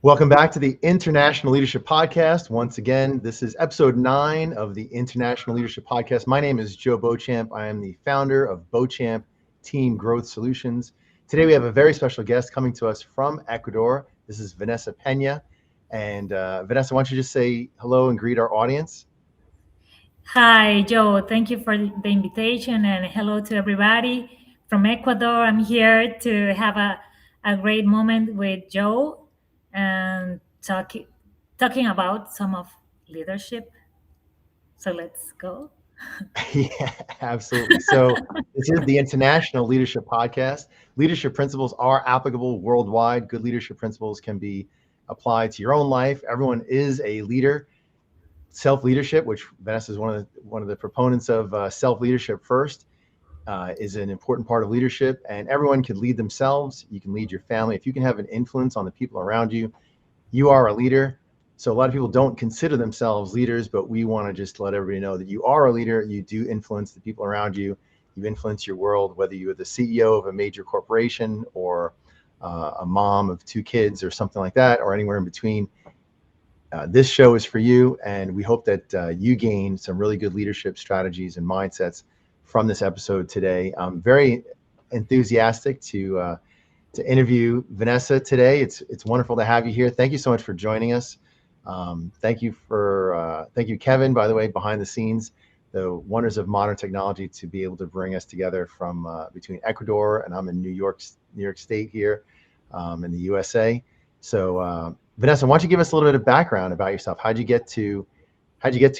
Welcome back to the International Leadership Podcast. Once again, this is episode 9 of the International Leadership Podcast. My name is Joe Beauchamp. I am the founder of Beauchamp Team Growth Solutions. Today we have a very special guest coming to us from Ecuador. This is Vanessa Pena. And Vanessa, why don't you just say hello and greet our audience? Hi, Joe. Thank you for the invitation, and hello to everybody from Ecuador. I'm here to have a great moment with Joe and talking about some of leadership. So let's go. Yeah, absolutely. So this is the International Leadership Podcast. Leadership principles are applicable worldwide. Good leadership principles can be applied to your own life. Everyone is a leader. Self-leadership, which Vanessa is one of the proponents of, self-leadership first, is an important part of leadership. And everyone can lead themselves. You can lead your family. If you can have an influence on the people around you, you are a leader. So a lot of people don't consider themselves leaders, but we want to just let everybody know that you are a leader. You do influence the people around you. You influence your world, whether you're the CEO of a major corporation or a mom of 2 kids or something like that, or anywhere in between. This show is for you, and we hope that you gain some really good leadership strategies and mindsets from this episode today. I'm very enthusiastic to interview Vanessa today. It's wonderful to have you here. Thank you so much for joining us. Thank you, Kevin, by the way, behind the scenes, the wonders of modern technology to be able to bring us together from between Ecuador, and I'm in New York State here in the USA. So Vanessa, why don't you give us a little bit of background about yourself? How'd you get to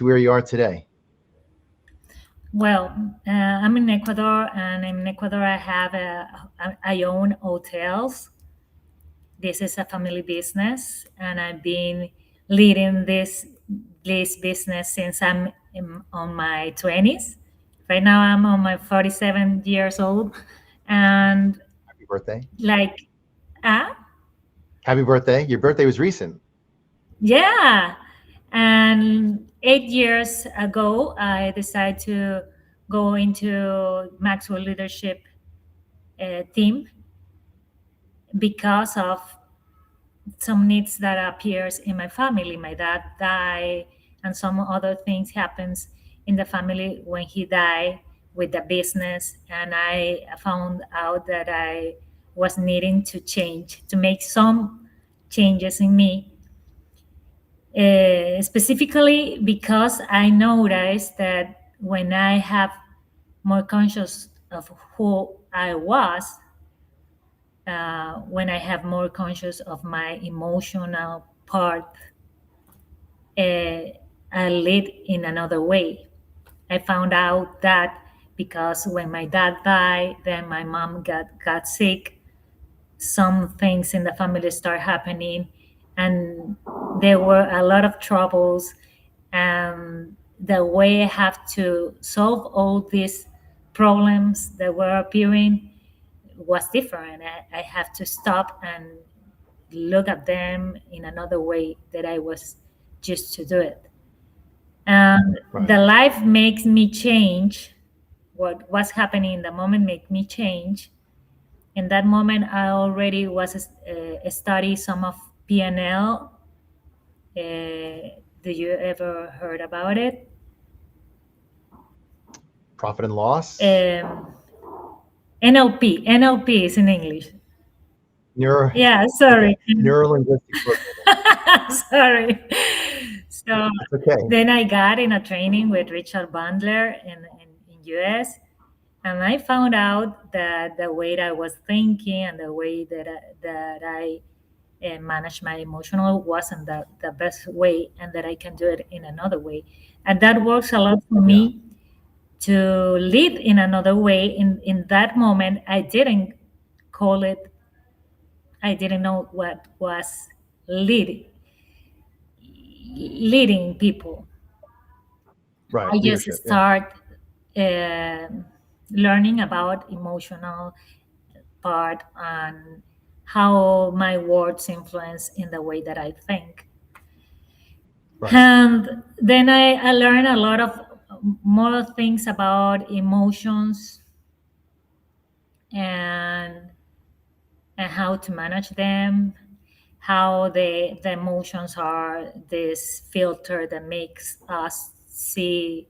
where you are today? Well, I'm in Ecuador, and in Ecuador I own hotels. This is a family business, and I've been leading this business since I'm on my 20s. Right now I'm on my 47 years old, and Happy birthday. like, Happy birthday. Your birthday was recent. yeah. And 8 years ago, I decided to go into Maxwell Leadership team because of some needs that appears in my family. My dad died, and some other things happens in the family when he died with the business, and I found out that I was needing to make some changes in me. Specifically because I noticed that when I have more conscious of who I was, when I have more conscious of my emotional part, I lead in another way. I found out that because when my dad died, then my mom got sick, some things in the family start happening, and there were a lot of troubles, and the way I have to solve all these problems that were appearing was different. I have to stop and look at them in another way that I was used to do it. And Right. the life makes me change. What was happening in the moment made me change. In that moment, I already was study some of PNL. Do you ever heard about it? Profit and loss. NLP is in English. Yeah, sorry. Neuro-linguistic. Sorry. So It's okay. then I got in a training with Richard Bandler in US, and I found out that the way that I was thinking and the way that I manage my emotional wasn't the best way, and that I can do it in another way. And that works a lot for me to lead in another way. In that moment, I didn't call it, I didn't know what was lead, leading people. Right. I just Leadership. Yeah. start uh, learning about emotional part and how my words influence in the way that I think. Right. And then I learned a lot of more things about emotions and how to manage them, how the emotions are this filter that makes us see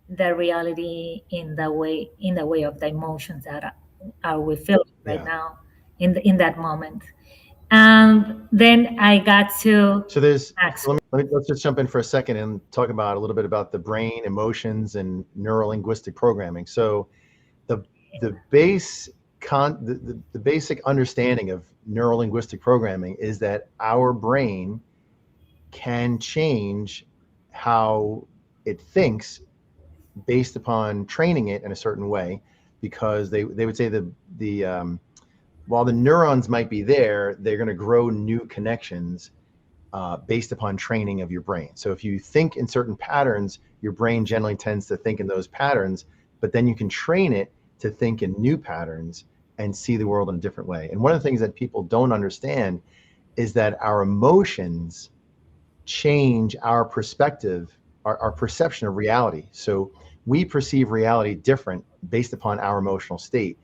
the reality in the way of the emotions that are we feeling right Yeah. now in that moment. And then I got to So there's so Maxwell. let's just jump in for a second and talk about a little bit about the brain, emotions, and neuro-linguistic programming. So the the base the basic understanding of neuro-linguistic programming is that our brain can change how it thinks based upon training it in a certain way, because they would say the while the neurons might be there, they're going to grow new connections based upon training of your brain. So if you think in certain patterns, your brain generally tends to think in those patterns, but then you can train it to think in new patterns and see the world in a different way. And one of the things that people don't understand is that our emotions change our perspective, our perception of reality. So we perceive reality different based upon our emotional state.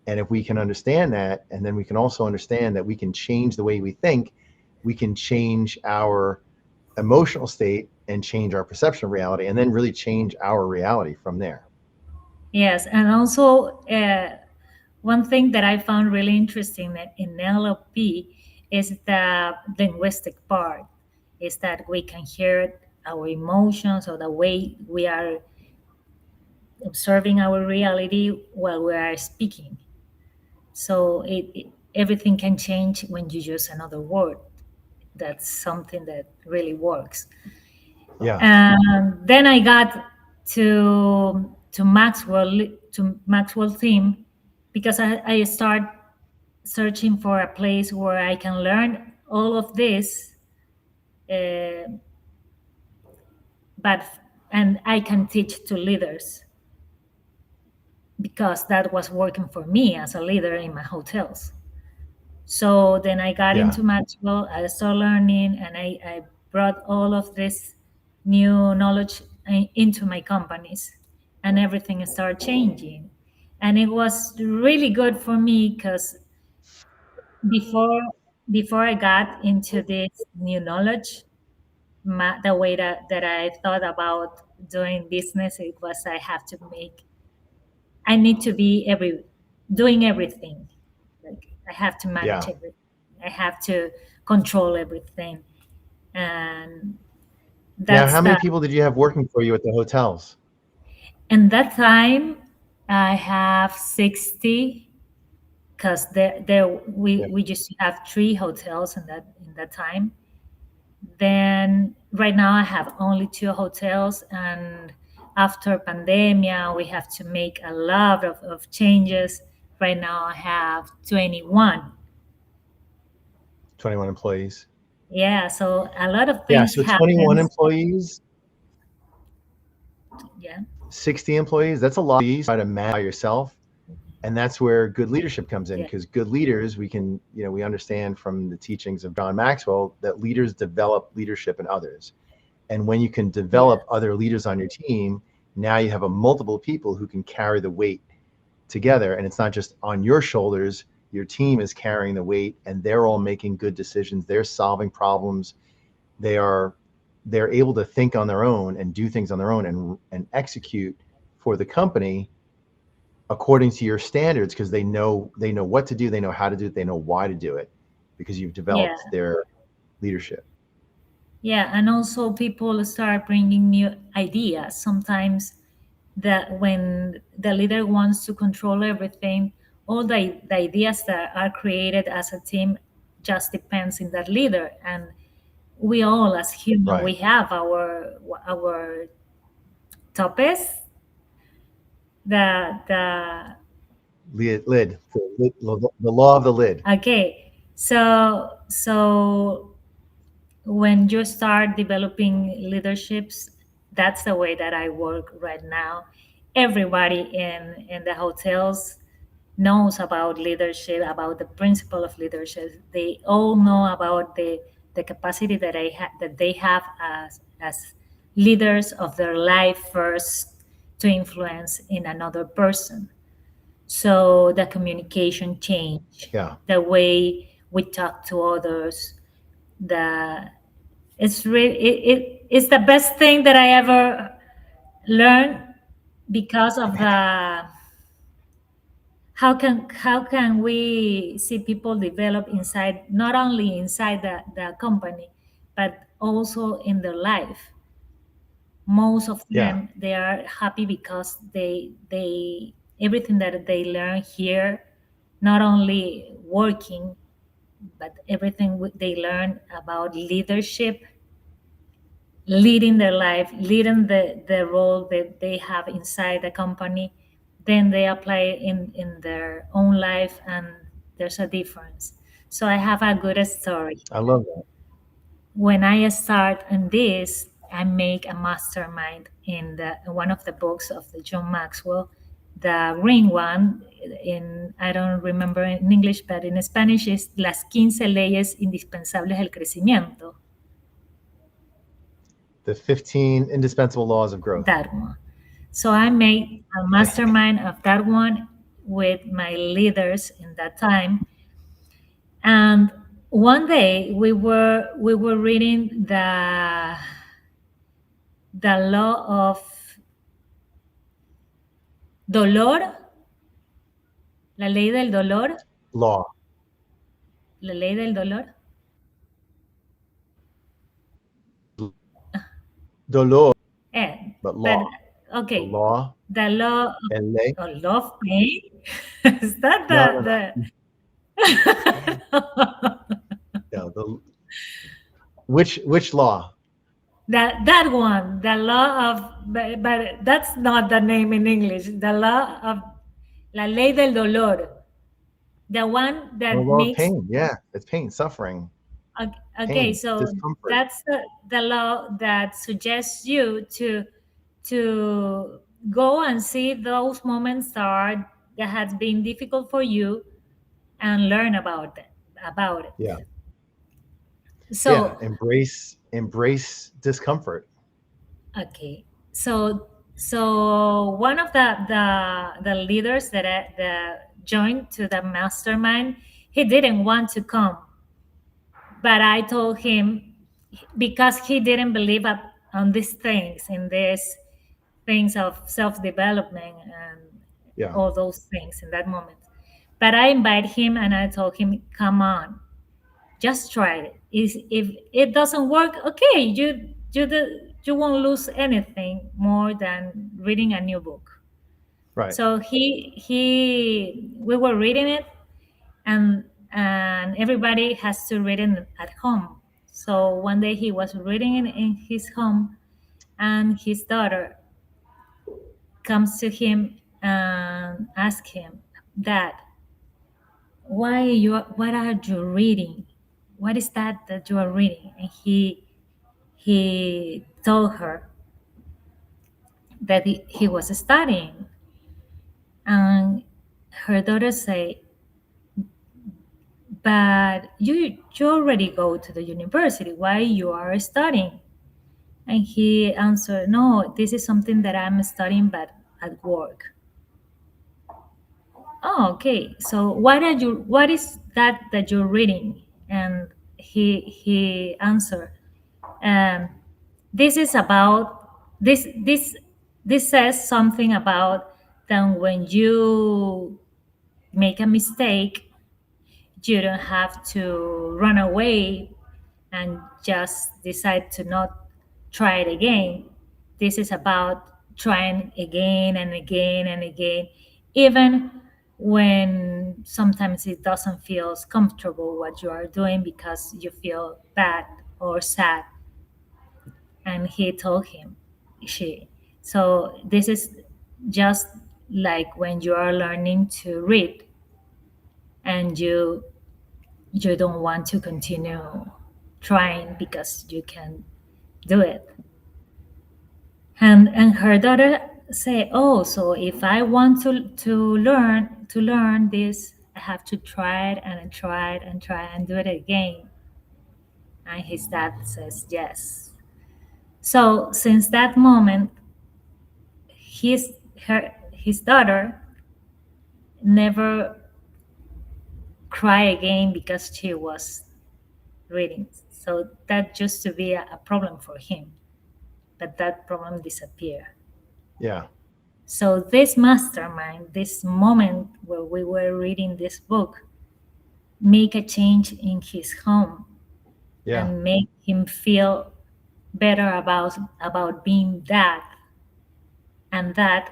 And if we can understand that, and then we can also understand that we can change the way we think, we can change our emotional state and change our perception of reality, and then really change our reality from there. Yes, and also one thing that I found really interesting in NLP is the linguistic part, is that we can hear our emotions or the way we are observing our reality while we are speaking. So everything can change when you use another word. That's something that really works. Yeah. And then I got to Maxwell theme because I start searching for a place where I can learn all of this, uh, but and I can teach to leaders because that was working for me as a leader in my hotels. So then I got Yeah. into Maxwell, I started learning, and I brought all of this new knowledge into my companies, and everything started changing. And it was really good for me because before before I got into this new knowledge, the way that I thought about doing business, it was I need to be doing everything. Like I have to manage Yeah. everything. I have to control everything. And Now, that's how many the people did you have working for you at the hotels? and that time I have 60 because there Yeah. we used to have 3 hotels in that time. Then right now I have only 2 hotels, and after pandemia we have to make a lot of changes. Right now I have 21. 21 employees. Yeah, so a lot of Yeah. things So 21 happens. employees, Yeah. 60 employees, that's a lot of employees. Try to manage by yourself. And that's where good leadership comes in, Yeah. because good leaders, we can, we understand from the teachings of John Maxwell that leaders develop leadership in others. And when you can Yeah. develop other leaders on your team, now you have a multiple people who can carry the weight together. And it's not just on your shoulders, your team is carrying the weight, and they're all making good decisions. They're solving problems. They are they're able to think on their own and do things on their own and execute for the company according to your standards, because they know what to do, they know how to do it, they know why to do it, because you've Yeah. developed their leadership. Yeah, and also people start bringing new ideas. Sometimes that when the leader wants to control everything, all the ideas that are created as a team just depends in that leader. And we all as human, Right. we have our topics the Lid. The law of the lid. okay. So when you start developing leaderships, that's the way that I work right now. Everybody in the hotels knows about leadership, about the principle of leadership. They all know about the capacity that that they have as leaders of their life first to influence in another person. So the communication change, Yeah. the way we talk to others, the it's really it's the best thing that I ever learned because of the how can we see people develop inside, not only inside the company but also in their life. Most of Yeah. them, they are happy because they everything that they learn here, not only working but everything they learn about leadership, leading their life, leading the role that they have inside the company, then they apply it in their own life, and there's a difference. So I have a good story. I love that. When I start in this, I make a mastermind in one of the books of the John Maxwell, the green one. In I don't remember in English, but in Spanish is Las 15 leyes indispensables del crecimiento. The 15 indispensable laws of growth. That one. So I made a mastermind of that one with my leaders in that time. And one day we were reading the law of dolor, la ley del dolor, Law. la ley del dolor. Dolor, Eh, but but law. The okay, law. the law LA. of love pain. Is that No, no, the no. Which law? that one, the law of, but that's not the name in English. The law of la ley del dolor, the one The that law of makes. pain. Yeah, it's pain, suffering, Okay, pain, so discomfort. that's the law that suggests you to go and see those moments that has been difficult for you and learn about it. Yeah, yeah. So Embrace discomfort. okay, so one of the leaders that joined to the mastermind, he didn't want to come, but I told him because he didn't believe on these things, in these things of self development and Yeah, all those things in that moment. But I invited him and I told him, "Come on, just try it. If it doesn't work, okay, you won't lose anything more than reading a new book." right. So he we were reading it, and everybody has to read it at home. So one day he was reading it in his home, and his daughter comes to him and asks him, "Dad, what are you reading? What is that you are reading?" And he told her that he was studying, and her daughter say, "But you already go to the university. Why you are studying?" And he answered, "No, this is something that I'm studying, but at work." "Oh, okay. So what is that you're reading?" And he answered, um, "This is about this says something about that when you make a mistake, you don't have to run away and just decide to not try it again. This is about trying again and again and again, even when sometimes it doesn't feel comfortable what you are doing because you feel bad or sad." And he told him, she so this is just like when you are learning to read and you don't want to continue trying because you can do it. And her daughter say, oh, so if I want to learn this, I have to try it and try it and try and do it again. And his dad says yes. So since that moment, his daughter never cry again because she was reading. So that used to be a problem for him, but that problem disappeared. Yeah. So this mastermind, this moment where we were reading this book, make a change in his home Yeah. and make him feel better about being that, and that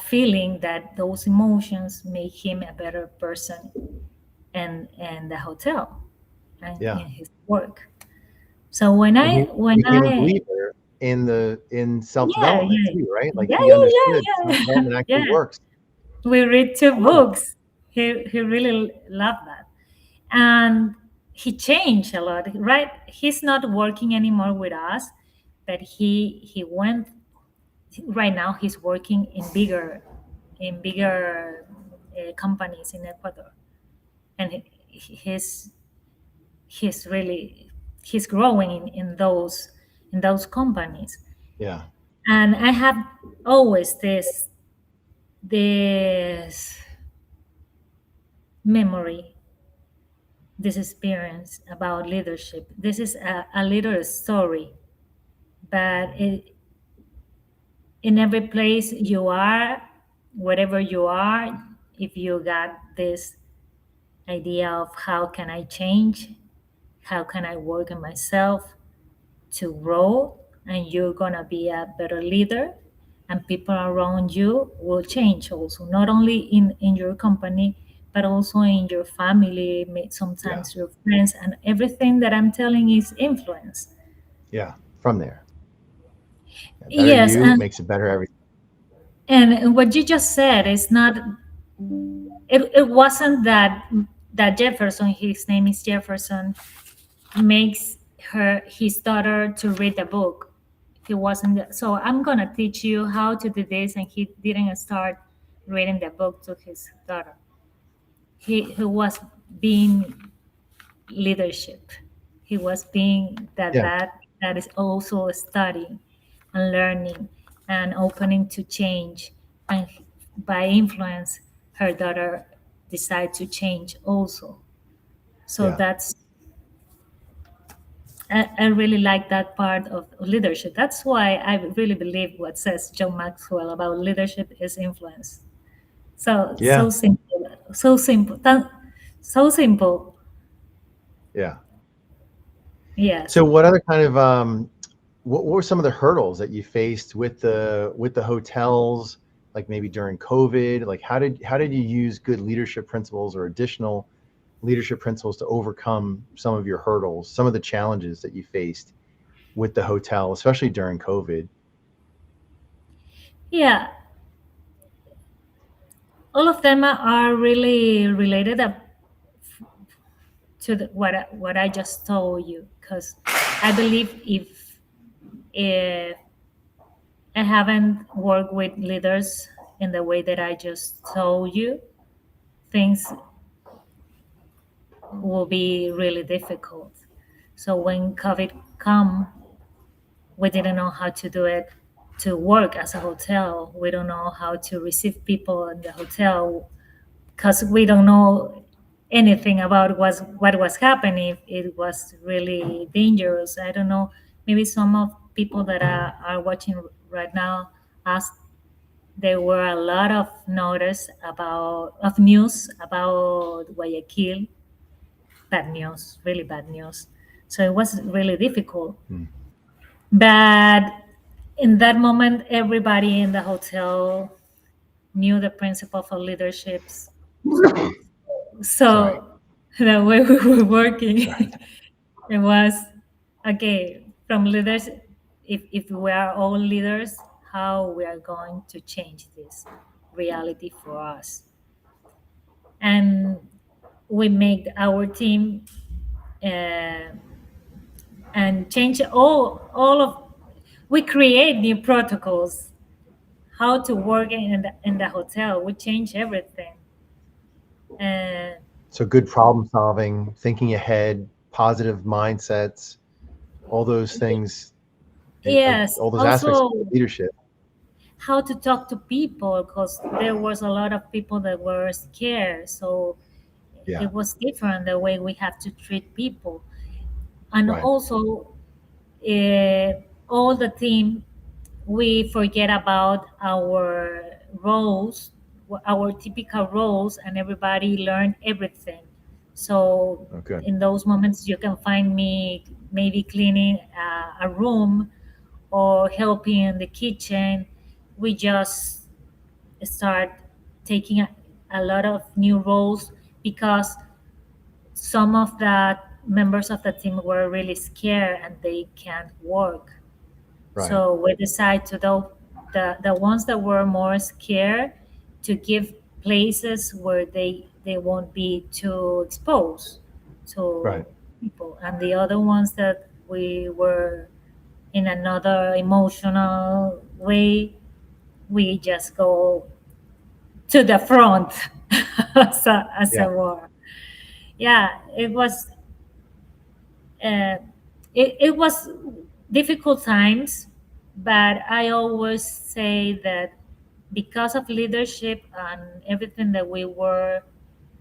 feeling, that those emotions make him a better person in the hotel and Yeah. in his work. So when And I he when became a I believer in yeah, self-development yeah, too, right? Like yeah, he yeah, understood yeah, yeah. self-development actually Yeah, works. we read two Wow. books. He really loved that, and he changed a lot. Right, he's not working anymore with us, but he went. Right now, he's working in bigger companies in Ecuador, and he's he's really he's growing in those companies. Yeah. And I have always this memory, this experience about leadership. This is a little story, but in every place you are, wherever you are, if you got this idea of how can I change, how can I work on myself to grow, and you're gonna be a better leader, and people around you will change also, not only in your company but also in your family, Yeah. sometimes your friends, and everything that I'm telling is influence. Yeah. From there. A better Yes, you makes it better everything. and what you just said is not, it wasn't that Jefferson, his name is Jefferson, makes his daughter to read a book. He wasn't, so I'm gonna teach you how to do this, and he didn't start reading the book to his daughter. He was being leadership. He was being that Yeah. that that is also studying and learning and opening to change, and by influence, her daughter decide to change also. So Yeah. I really like that part of leadership. That's why I really believe what says John Maxwell about leadership is influence. So Yeah. so simple, so simple, so simple. Yeah. Yes. So what other kind of what were some of the hurdles that you faced with the hotels, like maybe during COVID? Like how did you use good leadership principles or additional leadership principles to overcome some of your hurdles, some of the challenges that you faced with the hotel, especially during COVID? Yeah, all of them are really related up to what I just told you, because I believe if I haven't worked with leaders in the way that I just told you, things will be really difficult. So when COVID come, we didn't know how to do it, to work as a hotel. We don't know how to receive people in the hotel because we don't know anything about what was happening. If it was really dangerous, I don't know. Maybe some of people that are watching right now asked. There were a lot of notice of news about Guayaquil, bad news, really bad news. So it was really difficult. Hmm. But in that moment, everybody in the hotel knew the principle for leaderships. Sorry. So the way we were working, Sorry. it was okay from leaders. If we are all leaders, how we are going to change this reality for us. And we make our team uh, and change all of we create new protocols how to work in the hotel. We change everything. uh, So good problem solving, thinking ahead, positive mindsets, all those things, yes, all those aspects also of leadership. how to talk to people, because there was a lot of people that were scared, so Yeah, it was different the way we have to treat people. And right, also uh, all the team, we forget about our roles, our typical roles, and everybody learn everything. So oh, good, in those moments, you can find me maybe cleaning a room or helping in the kitchen. We just start taking a lot of new roles because some of the members of the team were really scared and they can't work. right, So we decide to the ones that were more scared to give places where they won't be too exposed to right, people, and the other ones that we were in another emotional way, we just go to the front as yeah, a war. Yeah, uh, it was difficult times, but I always say that because of leadership and everything that we were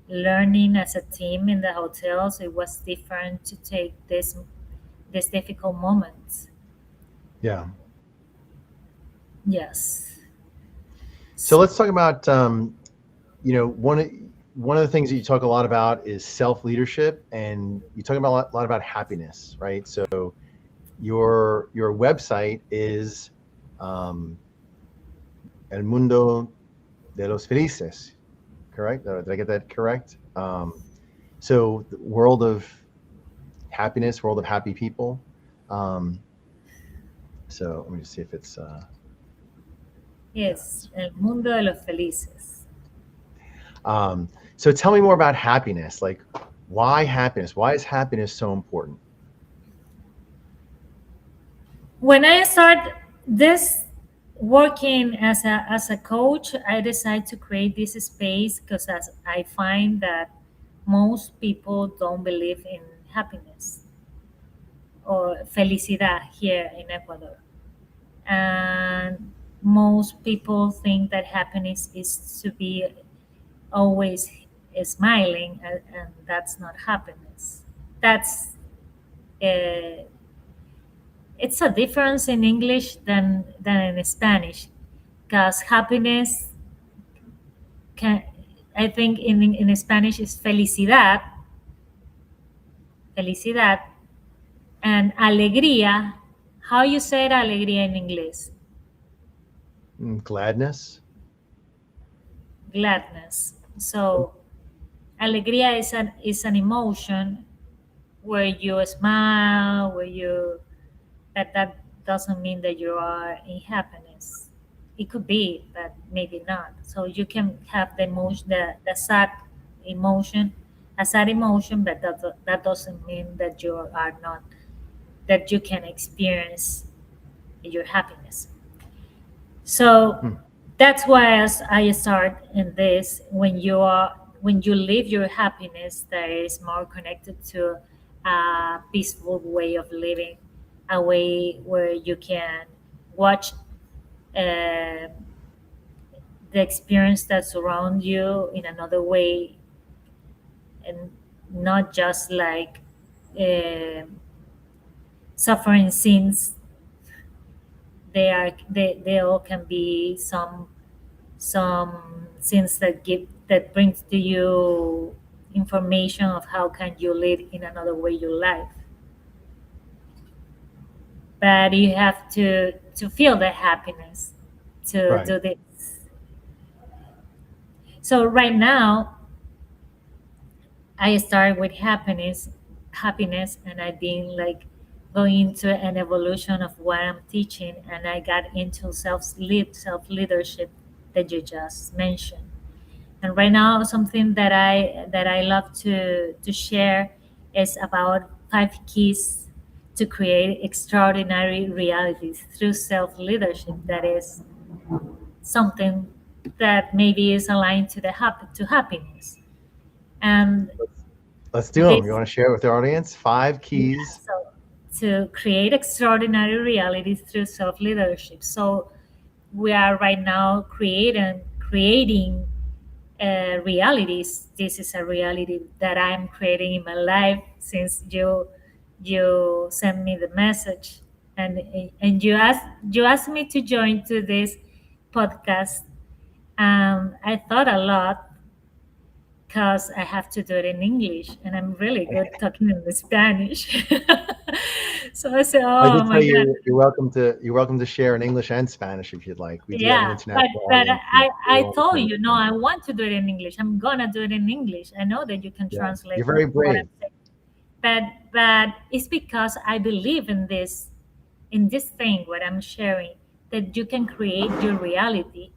learning as a team in the hotels, it was different to take these difficult moments. yeah. Yes. So let's talk about one of the things that you talk a lot about is self leadership, and you talk about a lot about happiness, right? So your website is um, El Mundo de los Felices, correct? Did I get that correct? So the world of happiness, world of happy people. Um, so let me just see if it's yeah. Yes, el mundo de los felices. Um, so tell me more about happiness. Like, why happiness? Why is happiness so important? When I start this working as a coach, I decide to create this space because as I find that most people don't believe in happiness or felicidad here in Ecuador. And most people think that happiness is to be always smiling, and that's not happiness. That's it's a difference in English than in Spanish, because happiness can, I think in Spanish is felicidad, felicidad, and alegría. How you say alegría in English? Gladness. Gladness. So alegría is an emotion where you smile, where you, but that doesn't mean that you are in happiness. It could be, but maybe not. So you can have the emotion, the sad emotion, a sad emotion, but that doesn't mean that you are not, that you can experience your happiness. So Hmm. that's why as I start in this, when you live your happiness, that is more connected to a peaceful way of living, a way where you can watch uh, the experience that surround you in another way, and not just like uh, suffering scenes. They all can be some scenes that give that brings to you information of how can you live in another way your life, but you have to feel the happiness to Right. do this. So right now I start with happiness, and I've been like going into an evolution of what I'm teaching, and I got into self leadership that you just mentioned. And right now, something that I love to share is about 5 keys to create extraordinary realities through self leadership. That is something that maybe is aligned to to happiness. And Let's do them. You this want to share it with our audience? 5 keys. so to create extraordinary realities through self leadership. So we are right now creating realities. This is a reality that I'm creating in my life since you sent me the message, and you asked me to join to this podcast. I thought a lot because I have to do it in English, and I'm really good talking in the Spanish. So I said, I "Oh did tell my God, you you're welcome to share in English and Spanish if you'd like. We do have an yeah." international But audience. And we I all told kind you, no, of- I want to do it in English. I'm gonna do it in English. I know that you can yeah, translate you're very what brave. I'm saying, but it's because I believe in this thing what I'm sharing, that you can create your reality.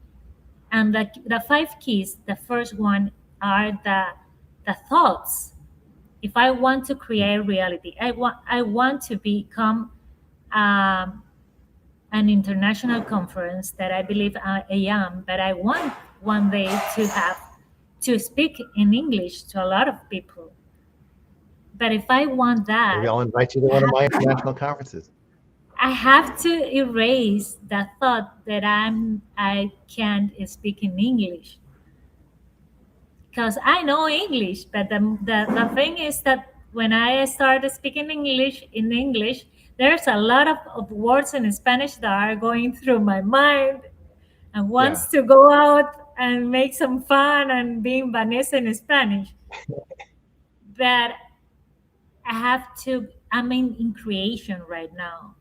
And the 5 keys, the first one are the thoughts. If I want to Mm. create reality, I want to become um, an international conference that I believe I am, but I want one day to speak in English to a lot of people. But if I want Maybe that, I'll invite you to I one of my have, international conferences. I have to erase the thought that I can't speak in English, because I know English. But the thing is that when I started speaking English, there's a lot of words in Spanish that are going through my mind and Yeah. wants to go out and make some fun and being Vanessa in Spanish. But I'm in creation right now.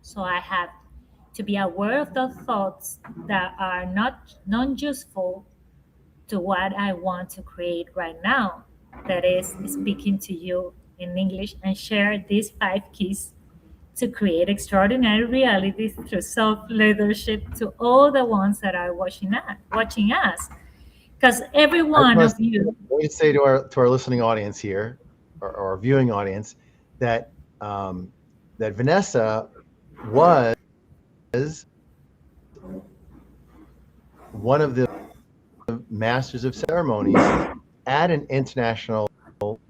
So I have to be aware of the thoughts that are not non useful to what I want to create right now. That is speaking to you in English and share these 5 keys to create extraordinary realities through self leadership to all the ones that are watching us. Because every I just one want of you, to say to our listening audience here, or our viewing audience, that that Vanessa was one of the masters of ceremonies at an international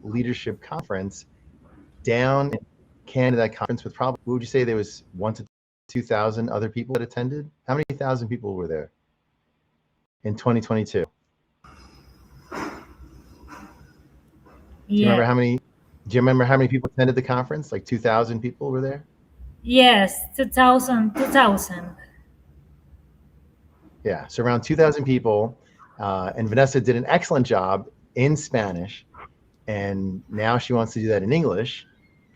leadership conference down in Canada. That conference with probably, what would you say, there was 1 to 2,000 other people that attended? How many thousand people were there in 2022? Do you remember yeah, how many? Do you remember how many people attended the conference? Like 2,000 people were there. yes, 2000. Yeah, so around 2,000 people, and Vanessa did an excellent job in Spanish, and now she wants to do that in English,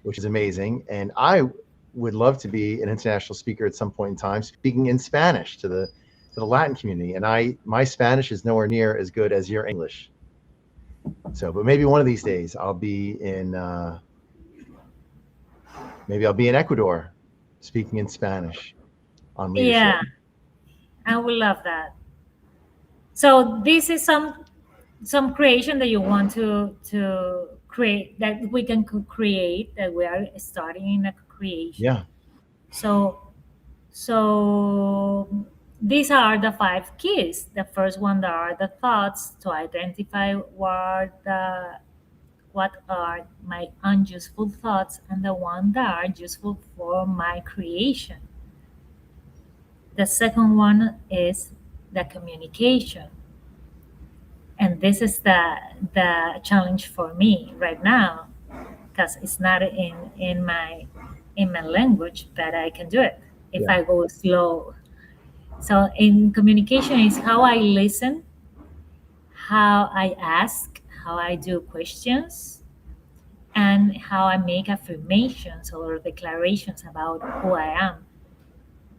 which is amazing. And I would love to be an international speaker at some point in time, speaking in Spanish to the Latin community. And my Spanish is nowhere near as good as your English. So, but maybe one of these days maybe I'll be in Ecuador, speaking in Spanish on leadership. Yeah, I would love that. So this is some creation that you want to create, that we can create, that we are starting in a creation. Yeah, So so these are the 5 keys. The first one that are the thoughts, to identify what are my unuseful thoughts, and the one that are useful for my creation. The second one is the communication, and this is the challenge for me right now, because it's not in my language, but I can do it if yeah, I go slow. So in communication is how I listen, how I ask, how I do questions, and how I make affirmations or declarations about who I am.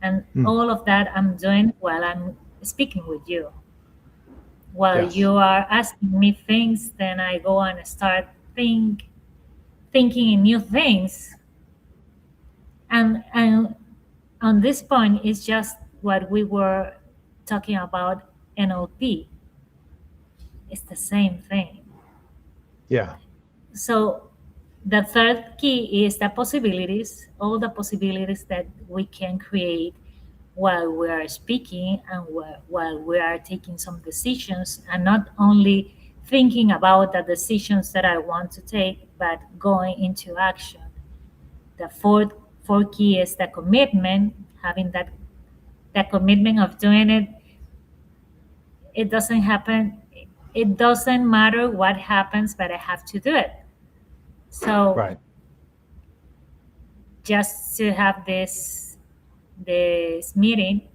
And mm, all of that I'm doing while I'm speaking with you. While yes, you are asking me things, then I go and start thinking in new things. And on this point is just what we were talking about NLP. It's the same thing. Yeah. So the third key is the possibilities, all the possibilities that we can create while we are speaking and while we are taking some decisions, and not only thinking about the decisions that I want to take, but going into action. The fourth key is the commitment, having that commitment of doing it. It doesn't happen. It doesn't matter what happens, but I have to do it. So Right. just to have this meeting,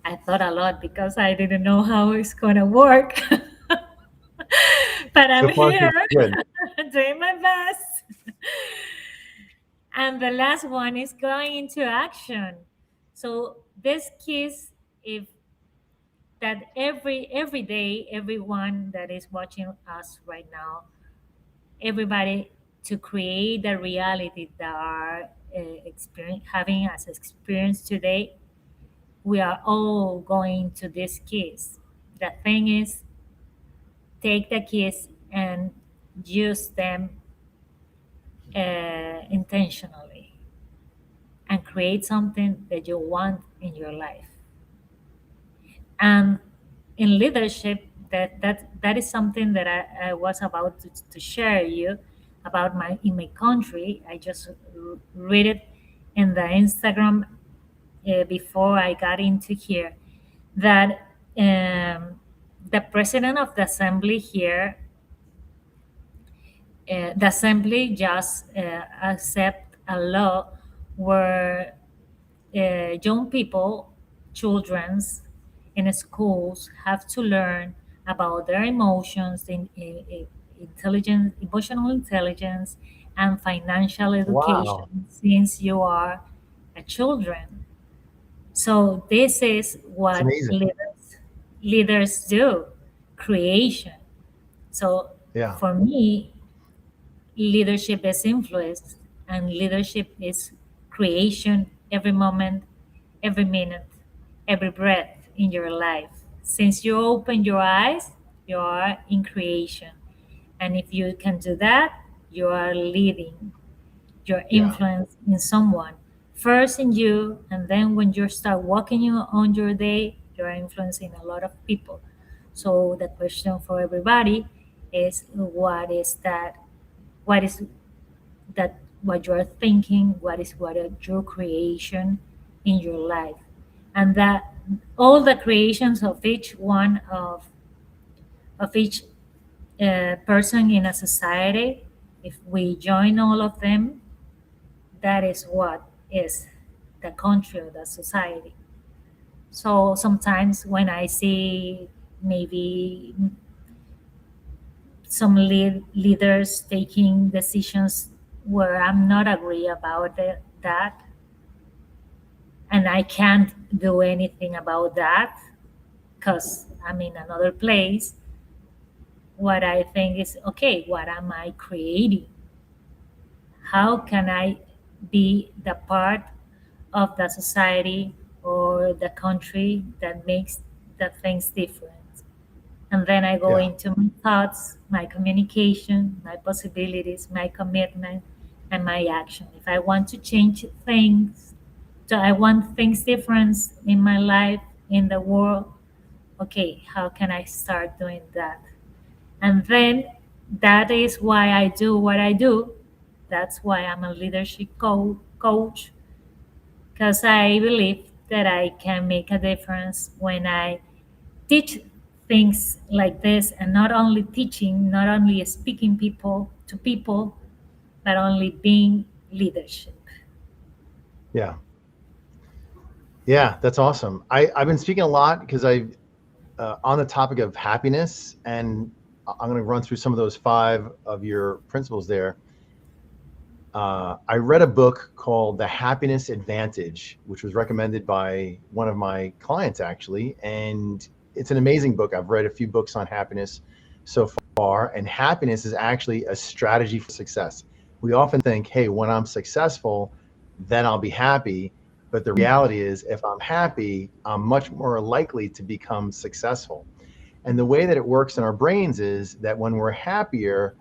I thought a lot because I didn't know how it's gonna work. But I'm So far, here so good. doing my best. And the last one is going into action. So this keys, if that every day, everyone that is watching us right now, everybody, to create the reality that are having as experience today, we are all going to this keys. The thing is, take the keys and use them intentionally and create something that you want in your life. And in leadership, that is something that I was about to share you about my in my country. I just read it in the Instagram before I got into here, that the president of the assembly here, the assembly just accept a law where young people, children's in schools have to learn about their emotions, intelligence, emotional intelligence, and financial education Wow. since you are a children. So this is It's what amazing. leaders do, creation. So Yeah. for me, leadership is influence, and leadership is creation every moment, every minute, every breath in your life. Since you open your eyes, you are in creation. And if you can do that, you are leading your Yeah. influence in someone. First in you, and then when you start walking on your day, you're influencing a lot of people. So the question for everybody is, what is that? What is that what you're thinking, what is your creation in your life, and that all the creations of each one of each person in a society, if we join all of them, that is what is the country or the society. So sometimes when I see maybe some leaders taking decisions where I'm not agree about that, and I can't do anything about that because I'm in another place. What I think is, okay, what am I creating? How can I be the part of the society or the country that makes the things different? And then I go Yeah. into my thoughts, my communication, my possibilities, my commitment, and my action. If I want to change things, so I want things different in my life, in the world, okay, how can I start doing that? And then that is why I do what I do. That's why I'm a leadership coach, because I believe that I can make a difference when I teach things like this, and not only teaching, not only speaking people to people, but only being leadership. Yeah. Yeah. That's awesome. I've been speaking a lot because on the topic of happiness, and I'm going to run through some of those five of your principles there. I read a book called The Happiness Advantage, which was recommended by one of my clients, actually. And it's an amazing book. I've read a few books on happiness so far, and happiness is actually a strategy for success. We often think, hey, when I'm successful, then I'll be happy. But the reality is, if I'm happy, I'm much more likely to become successful. And the way that it works in our brains is that when we're happier,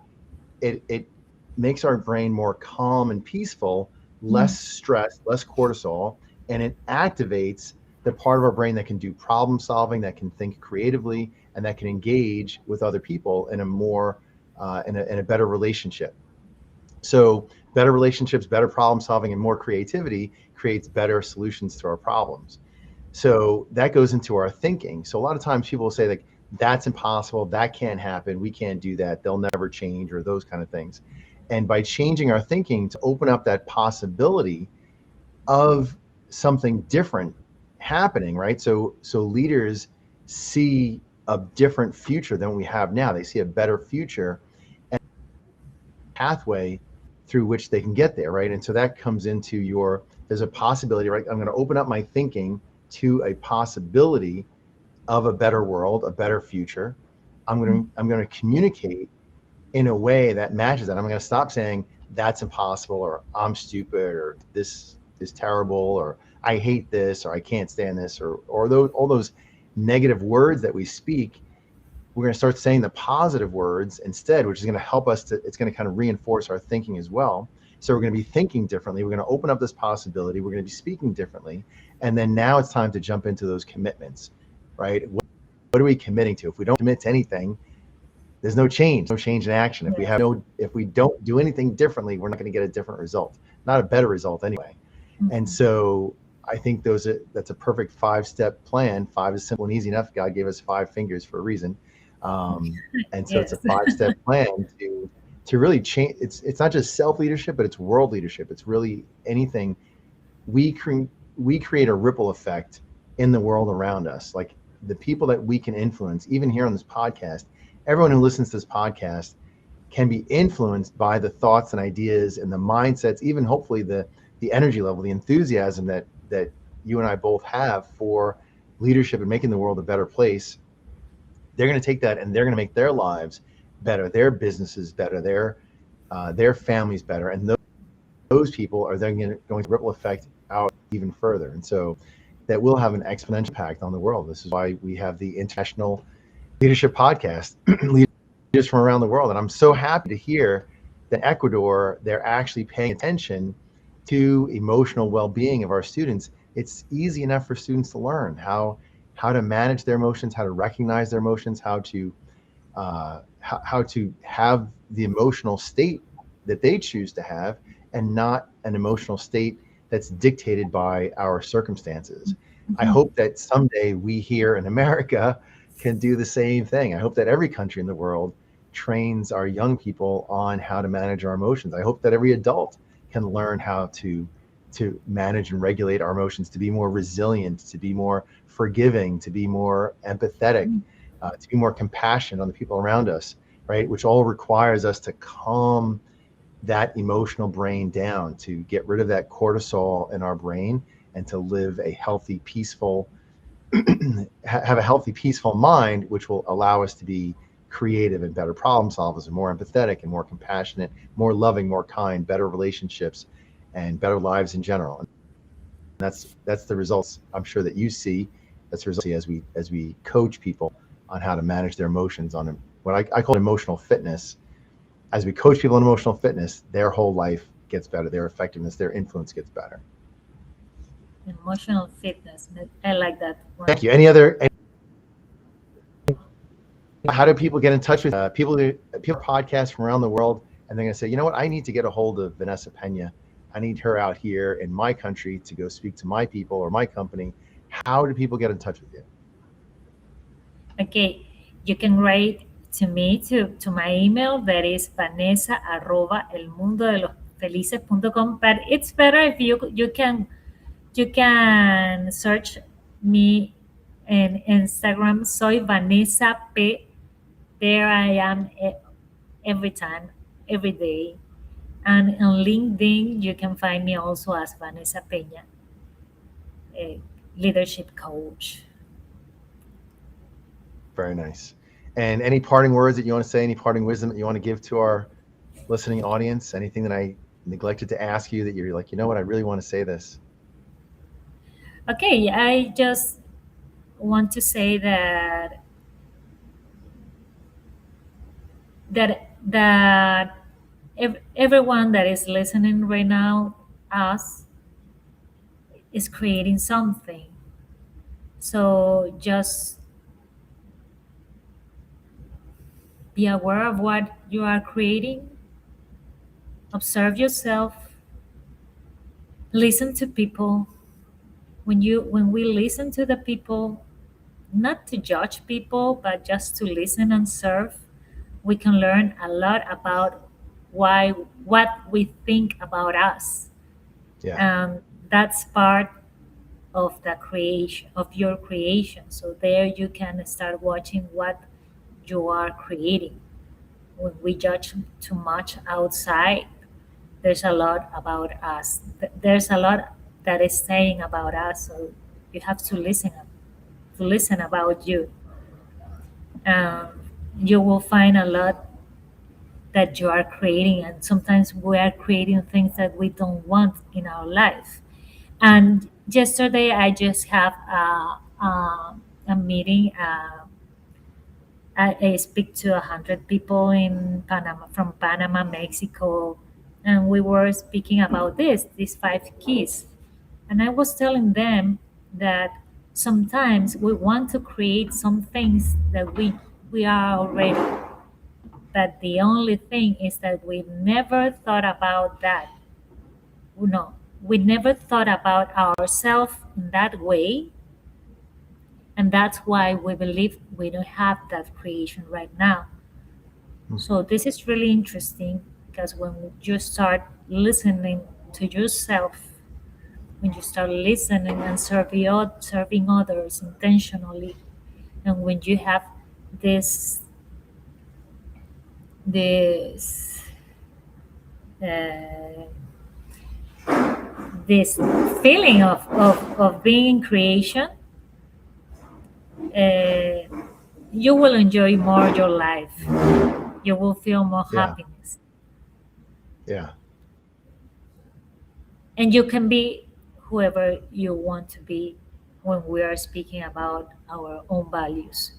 it makes our brain more calm and peaceful, less stress, less cortisol, and it activates the part of our brain that can do problem solving, that can think creatively, and that can engage with other people in a more in a better relationship. So better relationships, better problem solving, and more creativity creates better solutions to our problems. So that goes into our thinking. So a lot of times people will say, like, that's impossible, that can't happen, we can't do that, they'll never change, or those kind of things. And by changing our thinking to open up that possibility of something different happening, right? So leaders see a different future than we have now. They see a better future and pathway through which they can get there, right? And so that comes into there's a possibility, right? I'm going to open up my thinking to a possibility of a better world, a better future. I'm going to communicate in a way that matches that. I'm going to stop saying that's impossible, or I'm stupid, or this is terrible, or I hate this, or I can't stand this, or those all those negative words that we speak. We're going to start saying the positive words instead, which is going to help us it's going to kind of reinforce our thinking as well. So we're going to be thinking differently. We're going to open up this possibility. We're going to be speaking differently. And then now it's time to jump into those commitments, right? What are we committing to? If we don't commit to anything, there's no change in action. If we don't do anything differently, we're not going to get a different result, not a better result anyway. And so I think that's a perfect 5-step plan. 5 is simple and easy enough. God gave us 5 fingers for a reason. And so it's a 5-step plan to really change. It's not just self-leadership, but it's world leadership. It's really anything. We create a ripple effect in the world around us. Like the people that we can influence, even here on this podcast, everyone who listens to this podcast can be influenced by the thoughts and ideas and the mindsets, even hopefully the energy level, the enthusiasm that you and I both have for leadership and making the world a better place. They're going to take that and they're going to make their lives better, their businesses better, their families better, and those people are then going to ripple effect out even further. And so that will have an exponential impact on the world. This is why we have the International Leadership Podcast, leaders from around the world. And I'm so happy to hear that Ecuador, they're actually paying attention to emotional well-being of our students. It's easy enough for students to learn how to manage their emotions, how to recognize their emotions, how to have the emotional state that they choose to have, and not an emotional state that's dictated by our circumstances. I hope that someday we here in America can do the same thing. I hope that every country in the world trains our young people on how to manage our emotions. I hope that every adult can learn how to manage and regulate our emotions, to be more resilient, to be more forgiving, to be more empathetic, to be more compassionate on the people around us, right? Which all requires us to calm that emotional brain down, to get rid of that cortisol in our brain, and to live a healthy, peaceful, have a healthy, peaceful mind, which will allow us to be creative and better problem solvers, and more empathetic and more compassionate, more loving, more kind, better relationships, and better lives in general. And that's the results I'm sure that you see. That's the results as we coach people on how to manage their emotions, on what I call emotional fitness. As we coach people on emotional fitness, their whole life gets better, their effectiveness, their influence gets better. Emotional fitness. I like that one. Thank you. How do people get in touch with people podcasts from around the world, and they're going to say, you know what, I need to get a hold of Vanessa Pena. I need her out here in my country to go speak to my people or my company. How do people get in touch with you? Okay, you can write to me to my email, that is vanessa@elmundodelosfelices.com. But it's better if you can search me in Instagram. Soy Vanessa P. There I am every time, every day. And on LinkedIn, you can find me also as Vanessa Pena, a leadership coach. Very nice. And any parting words that you want to say, any parting wisdom that you want to give to our listening audience? Anything that I neglected to ask you that you're like, you know what, I really want to say this? Okay, I just want to say that everyone that is listening right now, us, is creating something. So just be aware of what you are creating, observe yourself, listen to people. When we listen to the people, not to judge people, but just to listen and serve, we can learn a lot about why what we think about us. Yeah. And that's part of the creation of your creation. So there you can start watching what you are creating. When we judge too much outside, there's a lot about us. There's a lot that is saying about us. So you have to listen about you. Um, you will find a lot that you are creating, and sometimes we are creating things that we don't want in our life. And yesterday, I just have a meeting. I speak to 100 people in Panama, from Panama, Mexico, and we were speaking about these 5 keys. And I was telling them that sometimes we want to create some things that we are already, but the only thing is that we never thought about that. No, we never thought about ourselves in that way, and that's why we believe we don't have that creation right now. Hmm. So this is really interesting because when you start listening to yourself, when you start listening and serving others intentionally, and when you have this this uh, this feeling of being in creation, uh, you will enjoy more your life. You will feel more Yeah. happiness, Yeah. and you can be whoever you want to be when we are speaking about our own values.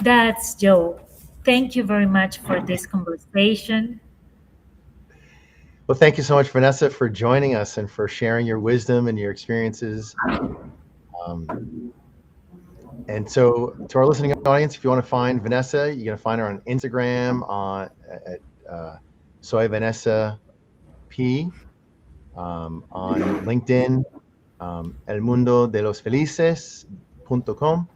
That's Joe. Thank you very much for this conversation. Well, thank you so much, Vanessa, for joining us and for sharing your wisdom and your experiences. Um, and so, to our listening audience, if you want to find Vanessa, you're going to find her on Instagram at Soy Vanessa P, on LinkedIn, El Mundo de los Felices.com.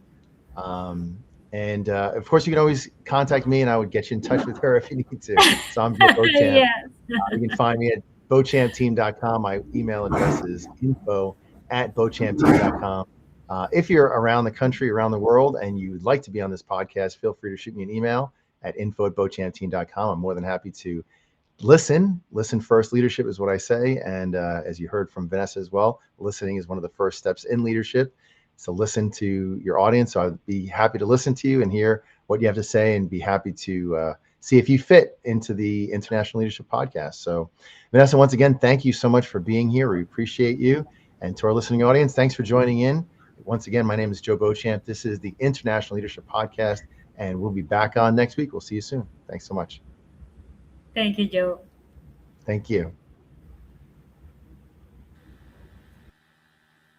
And of course, you can always contact me and I would get you in touch with her if you need to. So I'm Joe Beauchamp. Yes. You can find me at beauchampteam.com. My email address is info@beauchampteam.com. If you're around the country, around the world, and you would like to be on this podcast, feel free to shoot me an email at info@beauchampteam.com. I'm more than happy to listen. Listen first. Leadership is what I say. And as you heard from Vanessa as well, listening is one of the first steps in leadership. So listen to your audience. So I'd be happy to listen to you and hear what you have to say and be happy to see if you fit into the International Leadership Podcast. So Vanessa, once again, thank you so much for being here. We appreciate you. And to our listening audience, thanks for joining in. Once again, my name is Joe Beauchamp. This is the International Leadership Podcast, and we'll be back on next week. We'll see you soon. Thanks so much. Thank you, Joe. Thank you.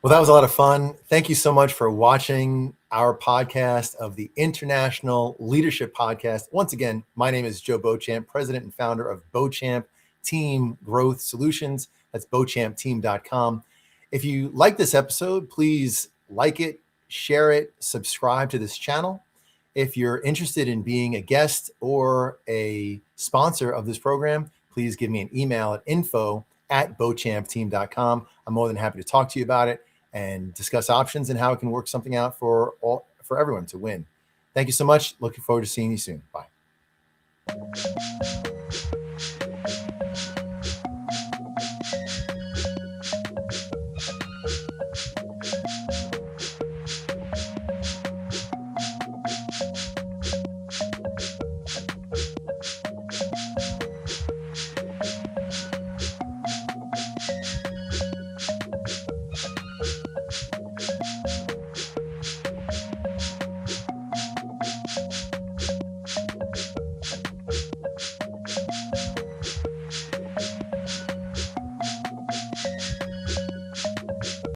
Well, that was a lot of fun. Thank you so much for watching our podcast of the International Leadership Podcast. Once again, my name is Joe Beauchamp, president and founder of Beauchamp Team Growth Solutions. That's beauchampteam.com. If you like this episode, please like it, share it, subscribe to this channel. If you're interested in being a guest or a sponsor of this program, please give me an email at info@beauchampteam.com. I'm more than happy to talk to you about it and discuss options and how it can work something out for everyone to win. Thank you so much. Looking forward to seeing you soon. Bye.